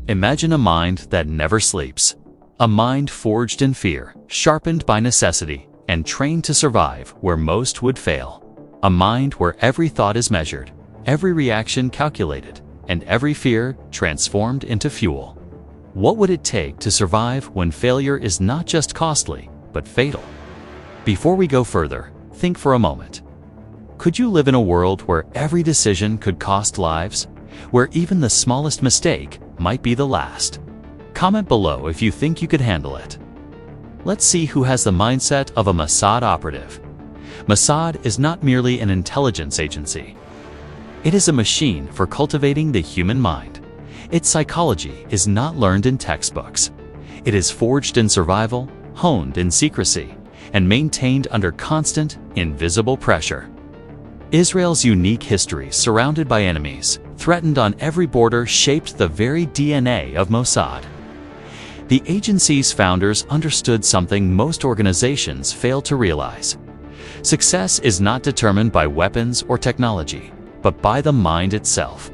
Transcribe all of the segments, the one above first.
Imagine a mind that never sleeps. A mind forged in fear, sharpened by necessity, and trained to survive where most would fail. A mind where every thought is measured, every reaction calculated, and every fear transformed into fuel. What would it take to survive when failure is not just costly, but fatal? Before we go further, think for a moment. Could you live in a world where every decision could cost lives, where even the smallest mistake might be the last? Comment below if you think you could handle it. Let's see who has the mindset of a Mossad operative. Mossad is not merely an intelligence agency. It is a machine for cultivating the human mind. Its psychology is not learned in textbooks. It is forged in survival, honed in secrecy, and maintained under constant, invisible pressure. Israel's unique history, surrounded by enemies, threatened on every border, shaped the very DNA of Mossad. The agency's founders understood something most organizations fail to realize. Success is not determined by weapons or technology, but by the mind itself.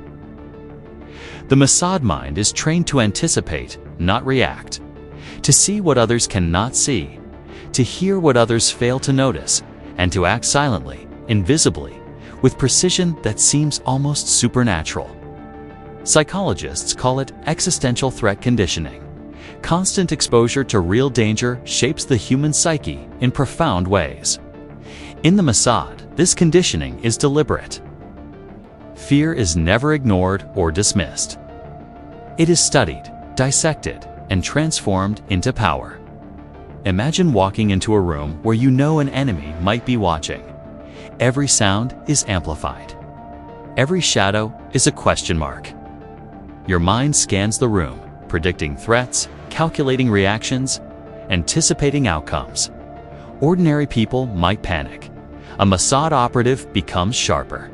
The Mossad mind is trained to anticipate, not react, to see what others cannot see, to hear what others fail to notice, and to act silently, invisibly, with precision that seems almost supernatural. Psychologists call it existential threat conditioning. Constant exposure to real danger shapes the human psyche in profound ways. In the Mossad, this conditioning is deliberate. Fear is never ignored or dismissed. It is studied, dissected, and transformed into power. Imagine walking into a room where you know an enemy might be watching. Every sound is amplified. Every shadow is a question mark. Your mind scans the room, predicting threats, calculating reactions, anticipating outcomes. Ordinary people might panic. A Mossad operative becomes sharper.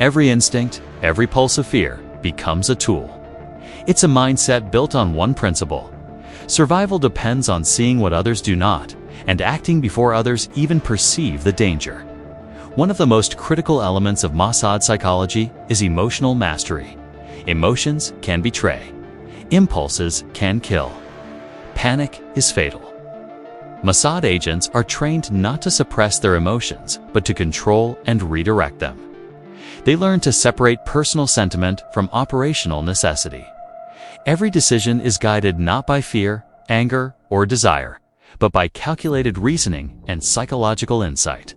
Every instinct, every pulse of fear becomes a tool. It's a mindset built on one principle. Survival depends on seeing what others do not, and acting before others even perceive the danger. One of the most critical elements of Mossad psychology is emotional mastery. Emotions can betray. Impulses can kill. Panic is fatal. Mossad agents are trained not to suppress their emotions, but to control and redirect them. They learn to separate personal sentiment from operational necessity. Every decision is guided not by fear, anger, or desire, but by calculated reasoning and psychological insight.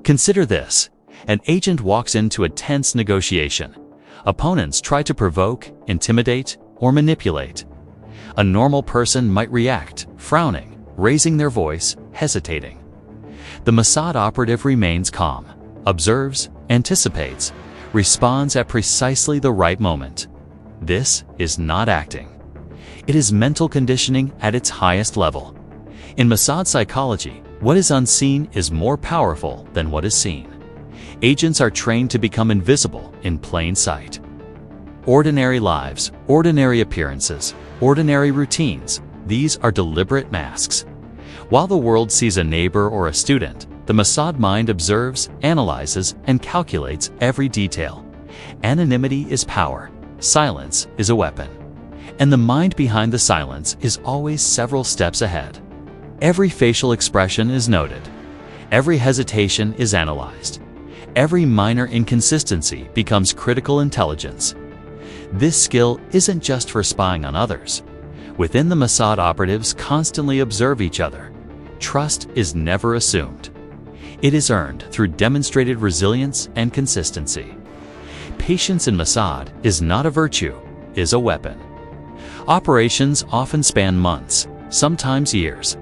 Consider this: an agent walks into a tense negotiation. Opponents try to provoke, intimidate, or manipulate. A normal person might react, frowning, raising their voice, hesitating. The Mossad operative remains calm, observes, anticipates, responds at precisely the right moment. This is not acting. It is mental conditioning at its highest level. In Mossad psychology, what is unseen is more powerful than what is seen. Agents are trained to become invisible in plain sight. Ordinary lives, ordinary appearances, ordinary routines, these are deliberate masks. While the world sees a neighbor or a student, the Mossad mind observes, analyzes, and calculates every detail. Anonymity is power. Silence is a weapon. And the mind behind the silence is always several steps ahead. Every facial expression is noted. Every hesitation is analyzed. Every minor inconsistency becomes critical intelligence. This skill isn't just for spying on others. Within the Mossad, operatives constantly observe each other. Trust is never assumed. It is earned through demonstrated resilience and consistency. Patience in Mossad is not a virtue, it is a weapon. Operations often span months, sometimes years.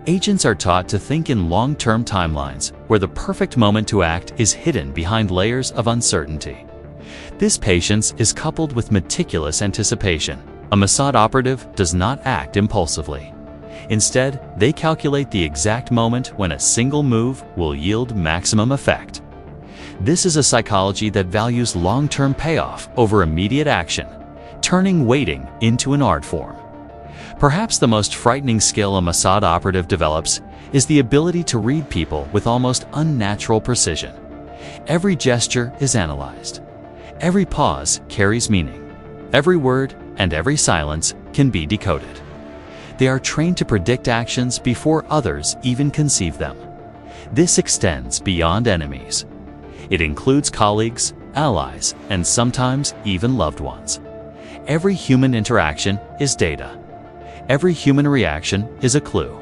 Agents are taught to think in long-term timelines, where the perfect moment to act is hidden behind layers of uncertainty. This patience is coupled with meticulous anticipation. A Mossad operative does not act impulsively. Instead, they calculate the exact moment when a single move will yield maximum effect. This is a psychology that values long-term payoff over immediate action, turning waiting into an art form. Perhaps the most frightening skill a Mossad operative develops is the ability to read people with almost unnatural precision. Every gesture is analyzed. Every pause carries meaning. Every word, and every silence can be decoded. They are trained to predict actions before others even conceive them. This extends beyond enemies. It includes colleagues, allies, and sometimes even loved ones. Every human interaction is data. Every human reaction is a clue.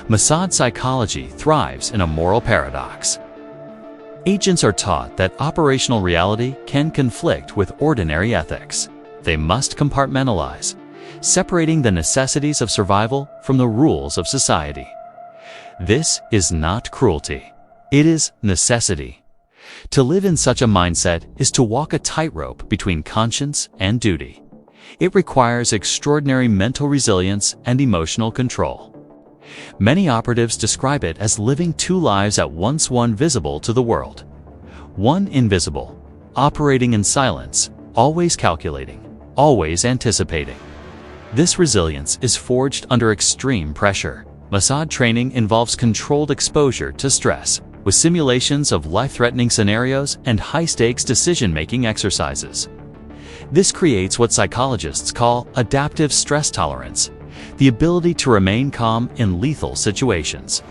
Mossad psychology thrives in a moral paradox. Agents are taught that operational reality can conflict with ordinary ethics. They must compartmentalize, separating the necessities of survival from the rules of society. This is not cruelty. It is necessity. To live in such a mindset is to walk a tightrope between conscience and duty. It requires extraordinary mental resilience and emotional control. Many operatives describe it as living two lives at once, one visible to the world, one invisible, operating in silence, always calculating, always anticipating. This resilience is forged under extreme pressure. Mossad training involves controlled exposure to stress, with simulations of life-threatening scenarios and high-stakes decision-making exercises. This creates what psychologists call adaptive stress tolerance, the ability to remain calm in lethal situations,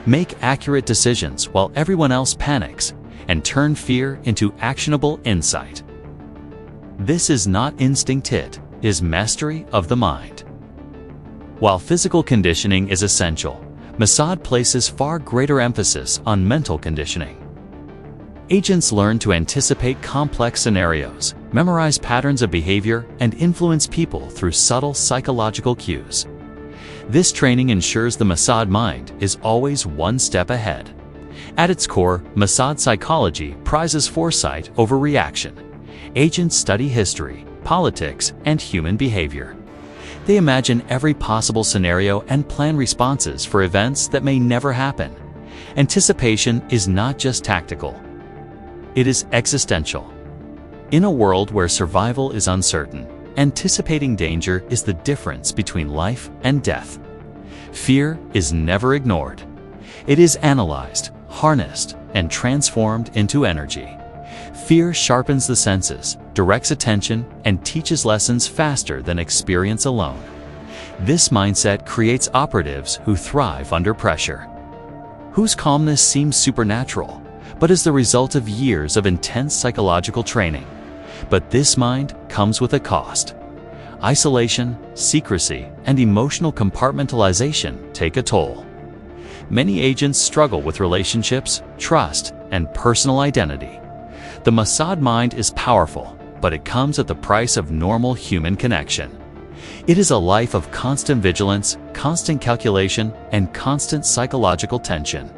make accurate decisions while everyone else panics, and turn fear into actionable insight. This is not instinct, it is mastery of the mind. While physical conditioning is essential, Mossad places far greater emphasis on mental conditioning. Agents learn to anticipate complex scenarios, memorize patterns of behavior, and influence people through subtle psychological cues. This training ensures the Mossad mind is always one step ahead. At its core, Mossad psychology prizes foresight over reaction. Agents study history, politics, and human behavior. They imagine every possible scenario and plan responses for events that may never happen. Anticipation is not just tactical. It is existential. In a world where survival is uncertain, anticipating danger is the difference between life and death. Fear is never ignored. It is analyzed, harnessed, and transformed into energy. Fear sharpens the senses, directs attention, and teaches lessons faster than experience alone. This mindset creates operatives who thrive under pressure, whose calmness seems supernatural, but is the result of years of intense psychological training. But this mind comes with a cost. Isolation, secrecy, and emotional compartmentalization take a toll. Many agents struggle with relationships, trust, and personal identity. The Mossad mind is powerful, but it comes at the price of normal human connection. It is a life of constant vigilance, constant calculation, and constant psychological tension.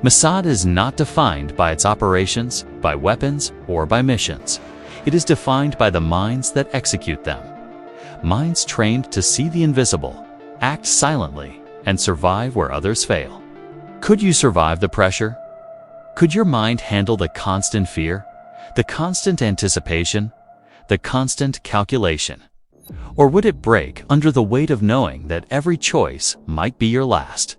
Mossad is not defined by its operations, by weapons, or by missions. It is defined by the minds that execute them. Minds trained to see the invisible, act silently, and survive where others fail. Could you survive the pressure? Could your mind handle the constant fear, the constant anticipation, the constant calculation? Or would it break under the weight of knowing that every choice might be your last?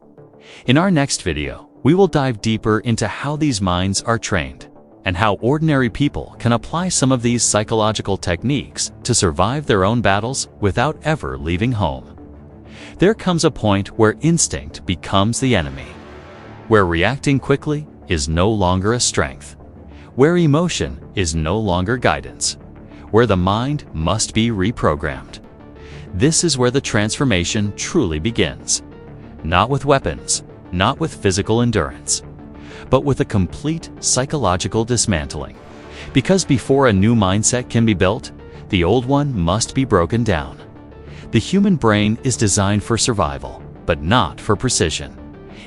In our next video, we will dive deeper into how these minds are trained and how ordinary people can apply some of these psychological techniques to survive their own battles without ever leaving home. There comes a point where instinct becomes the enemy, where reacting quickly is no longer a strength, where emotion is no longer guidance, where the mind must be reprogrammed. This is where the transformation truly begins, not with weapons, not with physical endurance, but with a complete psychological dismantling. Because before a new mindset can be built, the old one must be broken down. The human brain is designed for survival, but not for precision.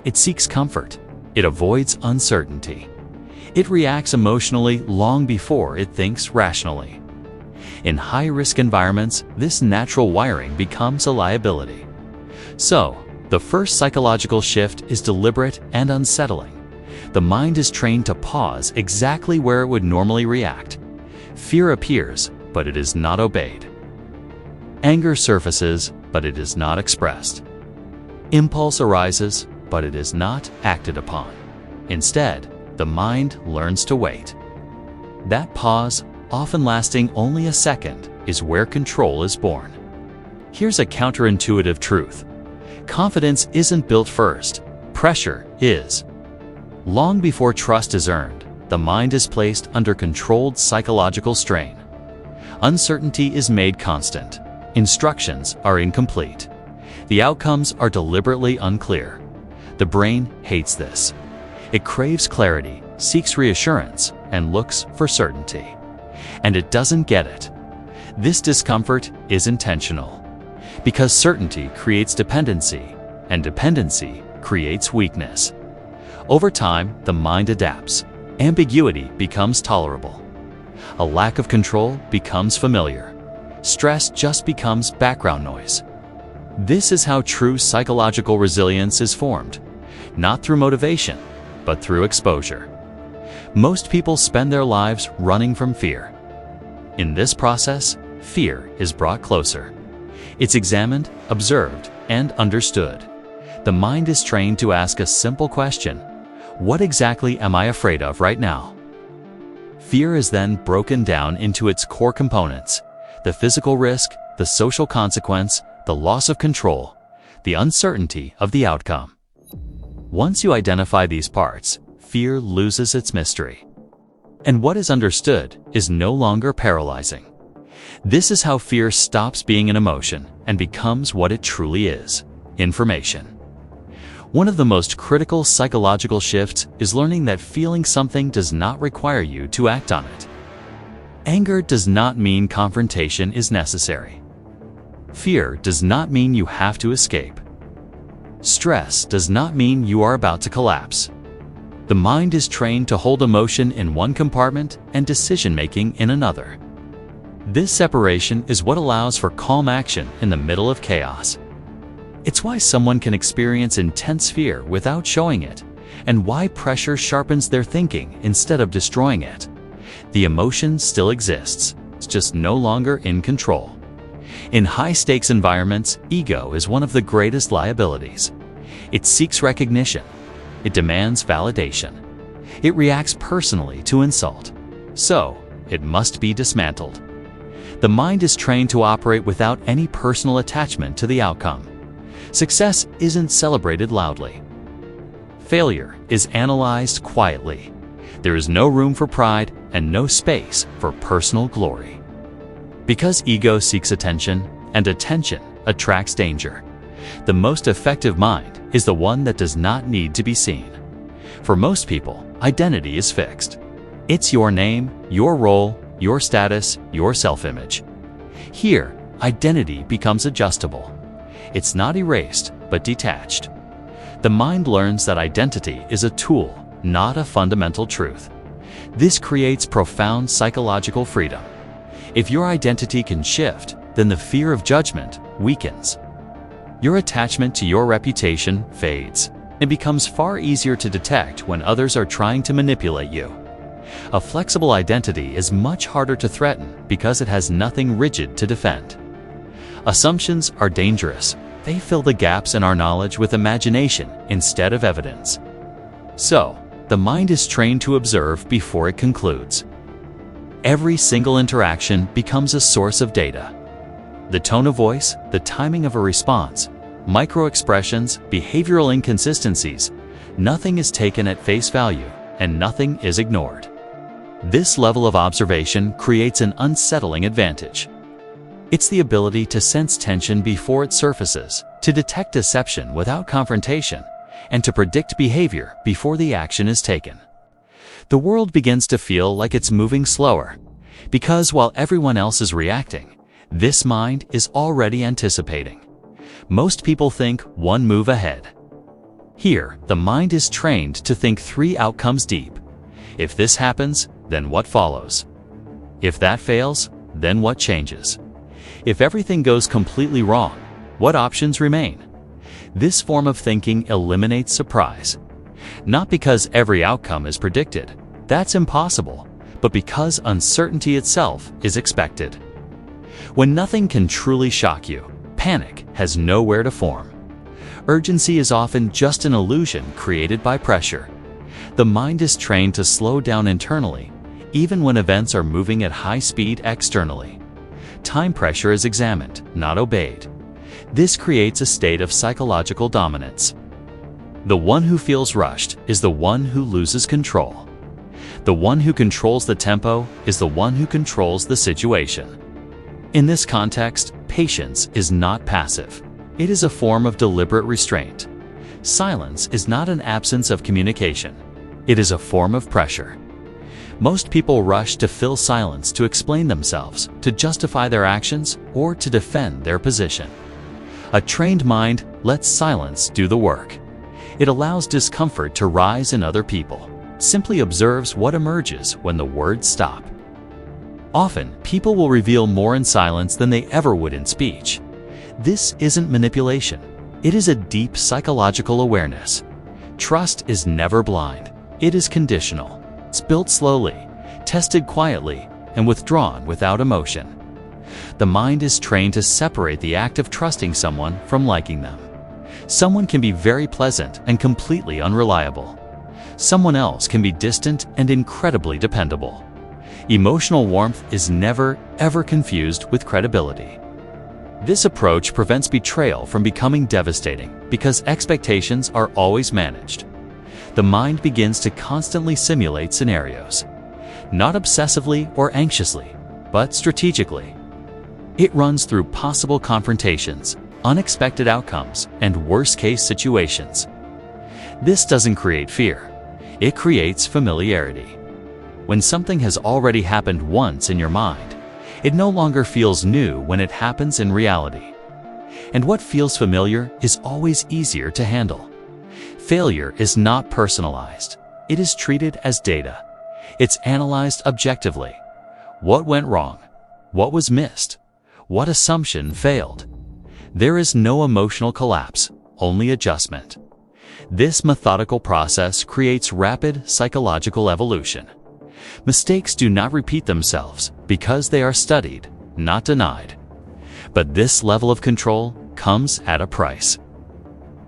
It seeks comfort. It avoids uncertainty. It reacts emotionally long before it thinks rationally. In high-risk environments, this natural wiring becomes a liability. So, the first psychological shift is deliberate and unsettling. The mind is trained to pause exactly where it would normally react. Fear appears, but it is not obeyed. Anger surfaces, but it is not expressed. Impulse arises, but it is not acted upon. Instead, the mind learns to wait. That pause, often lasting only a second, is where control is born. Here's a counterintuitive truth. Confidence isn't built first, pressure is. Long before trust is earned, the mind is placed under controlled psychological strain. Uncertainty is made constant. Instructions are incomplete. The outcomes are deliberately unclear. The brain hates this. It craves clarity, seeks reassurance, and looks for certainty. And it doesn't get it. This discomfort is intentional, because certainty creates dependency, and dependency creates weakness. Over time, the mind adapts. Ambiguity becomes tolerable. A lack of control becomes familiar. Stress just becomes background noise. This is how true psychological resilience is formed, not through motivation, but through exposure. Most people spend their lives running from fear. In this process, fear is brought closer. It's examined, observed, and understood. The mind is trained to ask a simple question: what exactly am I afraid of right now? Fear is then broken down into its core components: the physical risk, the social consequence, the loss of control, the uncertainty of the outcome. Once you identify these parts, fear loses its mystery. And what is understood is no longer paralyzing. This is how fear stops being an emotion and becomes what it truly is: information. One of the most critical psychological shifts is learning that feeling something does not require you to act on it. Anger does not mean confrontation is necessary. Fear does not mean you have to escape. Stress does not mean you are about to collapse. The mind is trained to hold emotion in one compartment and decision-making in another. This separation is what allows for calm action in the middle of chaos. It's why someone can experience intense fear without showing it, and why pressure sharpens their thinking instead of destroying it. The emotion still exists, it's just no longer in control. In high-stakes environments, ego is one of the greatest liabilities. It seeks recognition. It demands validation. It reacts personally to insult. So, it must be dismantled. The mind is trained to operate without any personal attachment to the outcome. Success isn't celebrated loudly. Failure is analyzed quietly. There is no room for pride and no space for personal glory. Because ego seeks attention, and attention attracts danger. The most effective mind is the one that does not need to be seen. For most people, identity is fixed. It's your name, your role, your status, your self-image. Here, identity becomes adjustable. It's not erased, but detached. The mind learns that identity is a tool, not a fundamental truth. This creates profound psychological freedom. If your identity can shift, then the fear of judgment weakens. Your attachment to your reputation fades. It becomes far easier to detect when others are trying to manipulate you. A flexible identity is much harder to threaten because it has nothing rigid to defend. Assumptions are dangerous. They fill the gaps in our knowledge with imagination instead of evidence. So, the mind is trained to observe before it concludes. Every single interaction becomes a source of data. The tone of voice, the timing of a response, micro-expressions, behavioral inconsistencies, nothing is taken at face value and nothing is ignored. This level of observation creates an unsettling advantage. It's the ability to sense tension before it surfaces, to detect deception without confrontation, and to predict behavior before the action is taken. The world begins to feel like it's moving slower, because while everyone else is reacting, this mind is already anticipating. Most people think one move ahead. Here, the mind is trained to think 3 outcomes deep. If this happens, then what follows? If that fails, then what changes? If everything goes completely wrong, what options remain? This form of thinking eliminates surprise. Not because every outcome is predicted, that's impossible, but because uncertainty itself is expected. When nothing can truly shock you, panic has nowhere to form. Urgency is often just an illusion created by pressure. The mind is trained to slow down internally, even when events are moving at high speed externally. Time pressure is examined, not obeyed. This creates a state of psychological dominance. The one who feels rushed is the one who loses control. The one who controls the tempo is the one who controls the situation. In this context, patience is not passive. It is a form of deliberate restraint. Silence is not an absence of communication. It is a form of pressure. Most people rush to fill silence to explain themselves, to justify their actions, or to defend their position. A trained mind lets silence do the work. It allows discomfort to rise in other people, simply observes what emerges when the words stop. Often, people will reveal more in silence than they ever would in speech. This isn't manipulation. It is a deep psychological awareness. Trust is never blind. It is conditional. It's built slowly, tested quietly, and withdrawn without emotion. The mind is trained to separate the act of trusting someone from liking them. Someone can be very pleasant and completely unreliable. Someone else can be distant and incredibly dependable. Emotional warmth is never, ever confused with credibility. This approach prevents betrayal from becoming devastating because expectations are always managed. The mind begins to constantly simulate scenarios, not obsessively or anxiously, but strategically. It runs through possible confrontations, unexpected outcomes, and worst-case situations. This doesn't create fear. It creates familiarity. When something has already happened once in your mind, it no longer feels new when it happens in reality. And what feels familiar is always easier to handle. Failure is not personalized. It is treated as data. It's analyzed objectively. What went wrong? What was missed? What assumption failed? There is no emotional collapse, only adjustment. This methodical process creates rapid psychological evolution. Mistakes do not repeat themselves because they are studied, not denied. But this level of control comes at a price.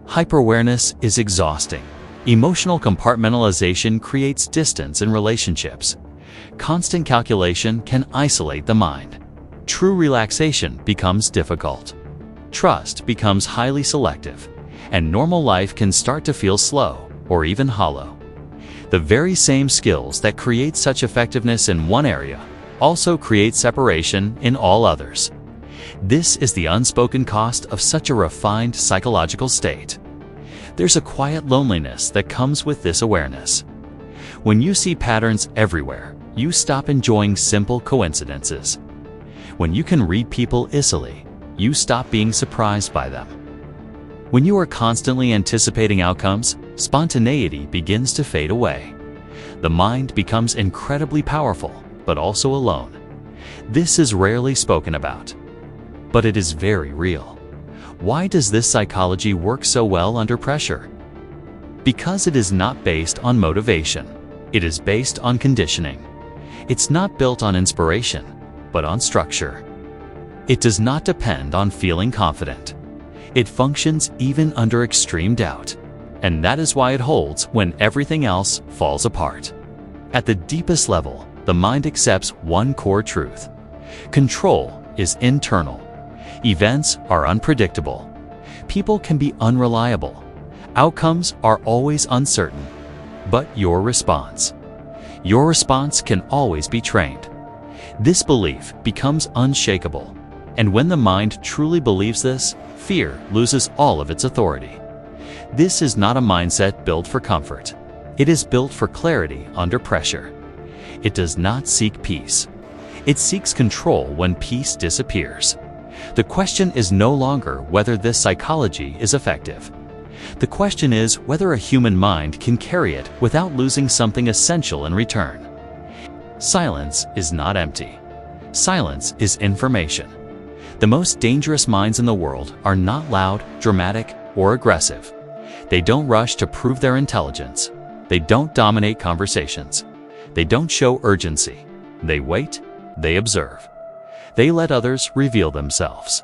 Hyperawareness is exhausting. Emotional compartmentalization creates distance in relationships. Constant calculation can isolate the mind. True relaxation becomes difficult. Trust becomes highly selective, and normal life can start to feel slow or even hollow. The very same skills that create such effectiveness in one area also create separation in all others. This is the unspoken cost of such a refined psychological state. There's a quiet loneliness that comes with this awareness. When you see patterns everywhere, you stop enjoying simple coincidences. When you can read people easily, you stop being surprised by them. When you are constantly anticipating outcomes, spontaneity begins to fade away. The mind becomes incredibly powerful, but also alone. This is rarely spoken about, but it is very real. Why does this psychology work so well under pressure? Because it is not based on motivation. It is based on conditioning. It's not built on inspiration, but on structure. It does not depend on feeling confident. It functions even under extreme doubt, and that is why it holds when everything else falls apart. At the deepest level, the mind accepts one core truth. Control is internal. Events are unpredictable. People can be unreliable. Outcomes are always uncertain. But your response can always be trained. This belief becomes unshakable. And when the mind truly believes this, fear loses all of its authority. This is not a mindset built for comfort. It is built for clarity under pressure. It does not seek peace. It seeks control when peace disappears. The question is no longer whether this psychology is effective. The question is whether a human mind can carry it without losing something essential in return. Silence is not empty. Silence is information. The most dangerous minds in the world are not loud, dramatic, or aggressive. They don't rush to prove their intelligence. They don't dominate conversations. They don't show urgency. They wait. They observe. They let others reveal themselves.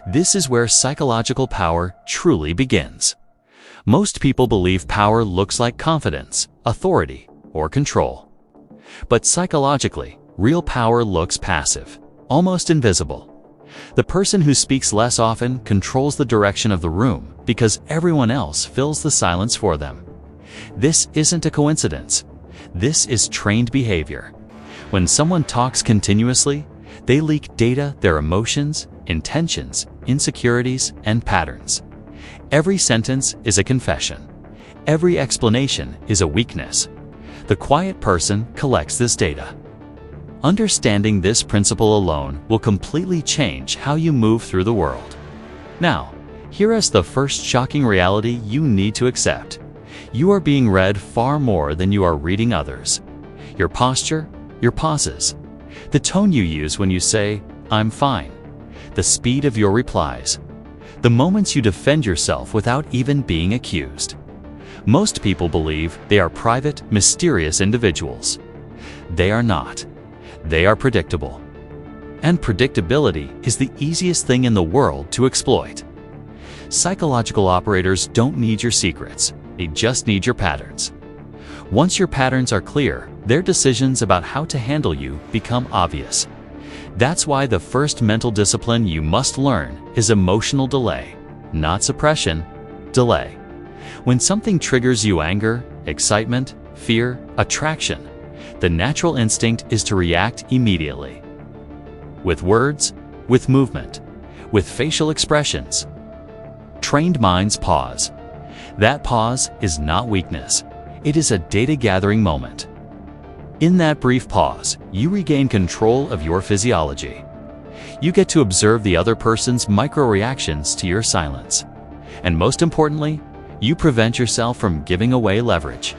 This is where psychological power truly begins. Most people believe power looks like confidence, authority, or control. But psychologically, real power looks passive. almost invisible. The person who speaks less often controls the direction of the room because everyone else fills the silence for them. This isn't a coincidence. This is trained behavior. When someone talks continuously, they leak data, their emotions, intentions, insecurities, and patterns. Every sentence is a confession. Every explanation is a weakness. The quiet person collects this data. Understanding this principle alone will completely change how you move through the world. Now, here is the first shocking reality you need to accept. You are being read far more than you are reading others. Your posture, your pauses, the tone you use when you say, "I'm fine," the speed of your replies, the moments you defend yourself without even being accused. Most people believe they are private, mysterious individuals. They are not. They are predictable. And predictability is the easiest thing in the world to exploit. Psychological operators don't need your secrets. They just need your patterns. Once your patterns are clear, their decisions about how to handle you become obvious. That's why the first mental discipline you must learn is emotional delay, not suppression, delay. When something triggers you anger, excitement, fear, attraction, the natural instinct is to react immediately. With words, with movement, with facial expressions. Trained minds pause. That pause is not weakness. It is a data-gathering moment. In that brief pause, you regain control of your physiology. You get to observe the other person's micro-reactions to your silence. And most importantly, you prevent yourself from giving away leverage.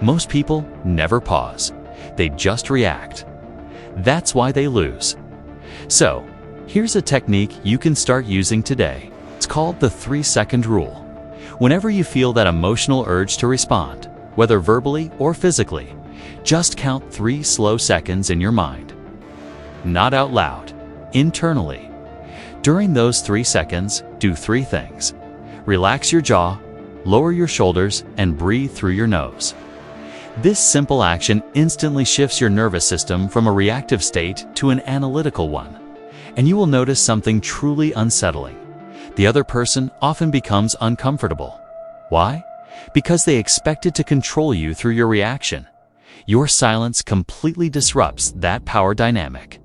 Most people never pause. They just react. That's why they lose. So, here's a technique you can start using today. It's called the 3-second rule. Whenever you feel that emotional urge to respond, whether verbally or physically, just count 3 slow seconds in your mind. Not out loud, internally. During those 3 seconds, do 3 things. Relax your jaw, lower your shoulders, and breathe through your nose. This simple action instantly shifts your nervous system from a reactive state to an analytical one, and you will notice something truly unsettling. The other person often becomes uncomfortable. Why? Because they expected to control you through your reaction. Your silence completely disrupts that power dynamic.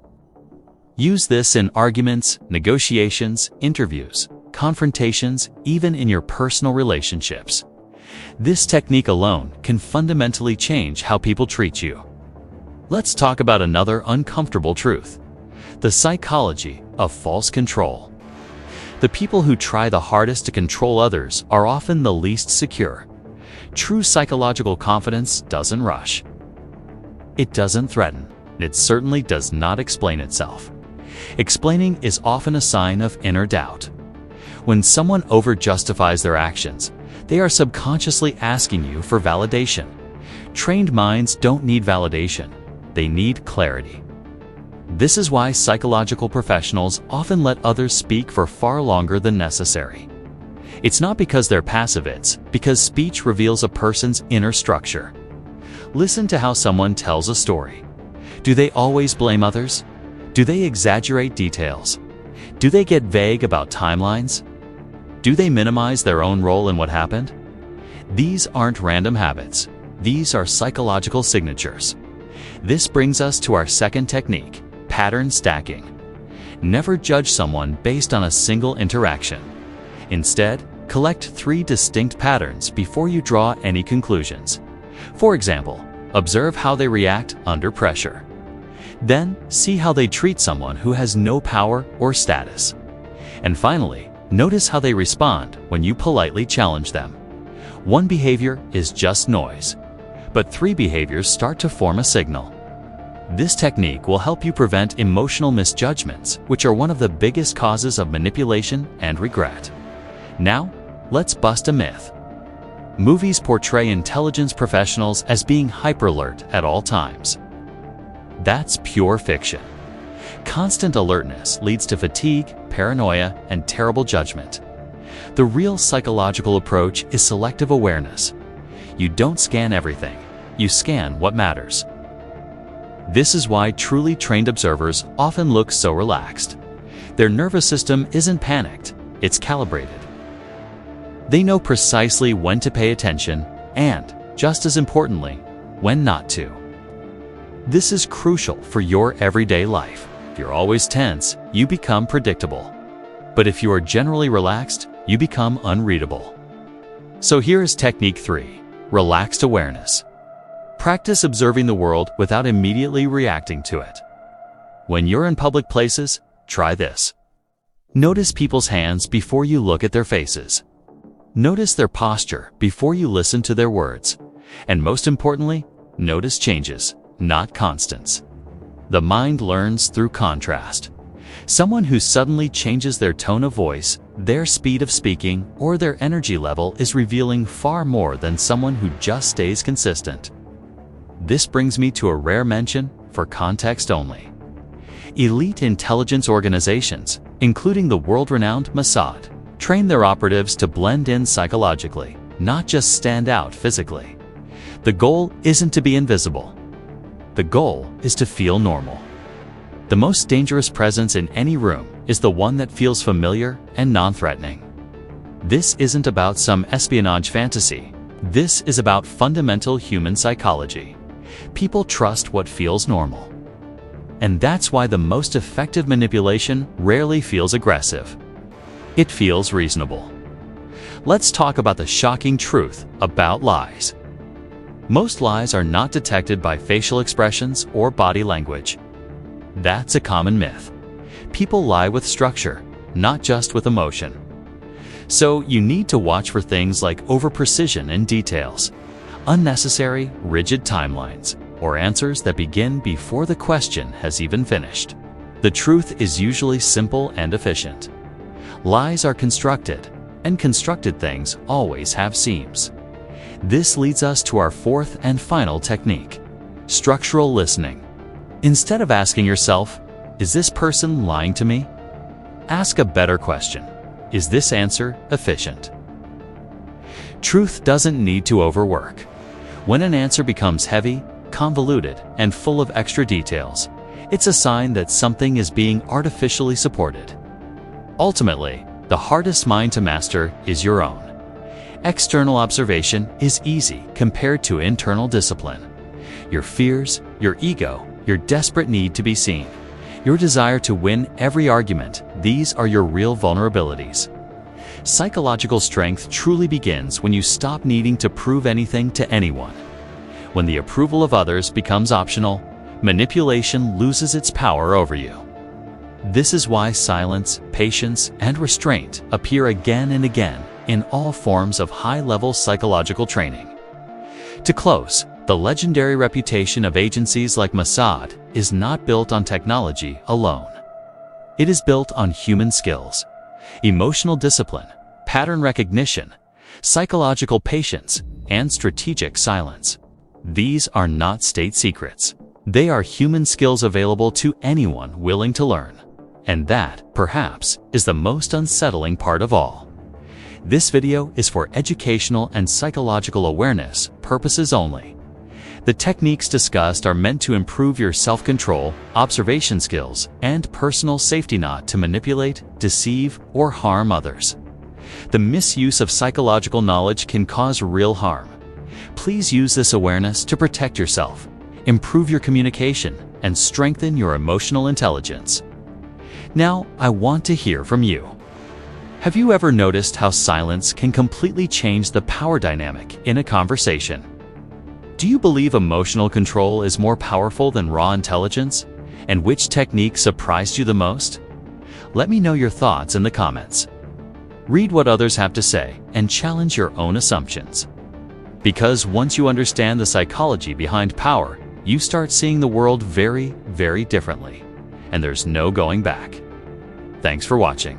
Use this in arguments, negotiations, interviews, confrontations, even in your personal relationships. This technique alone can fundamentally change how people treat you. Let's talk about another uncomfortable truth: the psychology of false control. The people who try the hardest to control others are often the least secure. True psychological confidence doesn't rush. It doesn't threaten. It certainly does not explain itself. Explaining is often a sign of inner doubt. When someone over-justifies their actions, they are subconsciously asking you for validation. Trained minds don't need validation. They need clarity. This is why psychological professionals often let others speak for far longer than necessary. It's not because they're passive, it's because speech reveals a person's inner structure. Listen to how someone tells a story. Do they always blame others? Do they exaggerate details? Do they get vague about timelines? Do they minimize their own role in what happened? These aren't random habits. These are psychological signatures. This brings us to our second technique: pattern stacking. Never judge someone based on a single interaction. Instead, collect 3 distinct patterns before you draw any conclusions. For example, observe how they react under pressure. Then, see how they treat someone who has no power or status. And finally, notice how they respond when you politely challenge them. One behavior is just noise, but 3 behaviors start to form a signal. This technique will help you prevent emotional misjudgments, which are one of the biggest causes of manipulation and regret. Now, let's bust a myth. Movies portray intelligence professionals as being hyper-alert at all times. That's pure fiction. Constant alertness leads to fatigue, paranoia, and terrible judgment. The real psychological approach is selective awareness. You don't scan everything. You scan what matters. This is why truly trained observers often look so relaxed. Their nervous system isn't panicked, it's calibrated. They know precisely when to pay attention and, just as importantly, when not to. This is crucial for your everyday life. If you're always tense, you become predictable. But if you are generally relaxed, you become unreadable. So here is technique 3, relaxed awareness. Practice observing the world without immediately reacting to it. When you're in public places, try this. Notice people's hands before you look at their faces. Notice their posture before you listen to their words. And most importantly, notice changes, not constants. The mind learns through contrast. Someone who suddenly changes their tone of voice, their speed of speaking, or their energy level is revealing far more than someone who just stays consistent. This brings me to a rare mention for context only. Elite intelligence organizations, including the world-renowned Mossad, train their operatives to blend in psychologically, not just stand out physically. The goal isn't to be invisible. The goal is to feel normal. The most dangerous presence in any room is the one that feels familiar and non-threatening. This isn't about some espionage fantasy. This is about fundamental human psychology. People trust what feels normal. And that's why the most effective manipulation rarely feels aggressive. It feels reasonable. Let's talk about the shocking truth about lies. Most lies are not detected by facial expressions or body language. That's a common myth. People lie with structure, not just with emotion. So you need to watch for things like over-precision in details, unnecessary, rigid timelines, or answers that begin before the question has even finished. The truth is usually simple and efficient. Lies are constructed, and constructed things always have seams. This leads us to our fourth and final technique, structural listening. Instead of asking yourself, "Is this person lying to me?" ask a better question. Is this answer efficient? Truth doesn't need to overwork. When an answer becomes heavy, convoluted, and full of extra details, it's a sign that something is being artificially supported. Ultimately, the hardest mind to master is your own. External observation is easy compared to internal discipline. Your fears, your ego, your desperate need to be seen, your desire to win every argument, these are your real vulnerabilities. Psychological strength truly begins when you stop needing to prove anything to anyone. When the approval of others becomes optional, manipulation loses its power over you. This is why silence, patience, and restraint appear again and again in all forms of high-level psychological training. To close, the legendary reputation of agencies like Mossad is not built on technology alone. It is built on human skills, emotional discipline, pattern recognition, psychological patience, and strategic silence. These are not state secrets. They are human skills available to anyone willing to learn. And that, perhaps, is the most unsettling part of all. This video is for educational and psychological awareness purposes only. The techniques discussed are meant to improve your self-control, observation skills, and personal safety, not to manipulate, deceive, or harm others. The misuse of psychological knowledge can cause real harm. Please use this awareness to protect yourself, improve your communication, and strengthen your emotional intelligence. Now, I want to hear from you. Have you ever noticed how silence can completely change the power dynamic in a conversation? Do you believe emotional control is more powerful than raw intelligence? And which technique surprised you the most? Let me know your thoughts in the comments. Read what others have to say and challenge your own assumptions. Because once you understand the psychology behind power, you start seeing the world very, very differently. And there's no going back. Thanks for watching.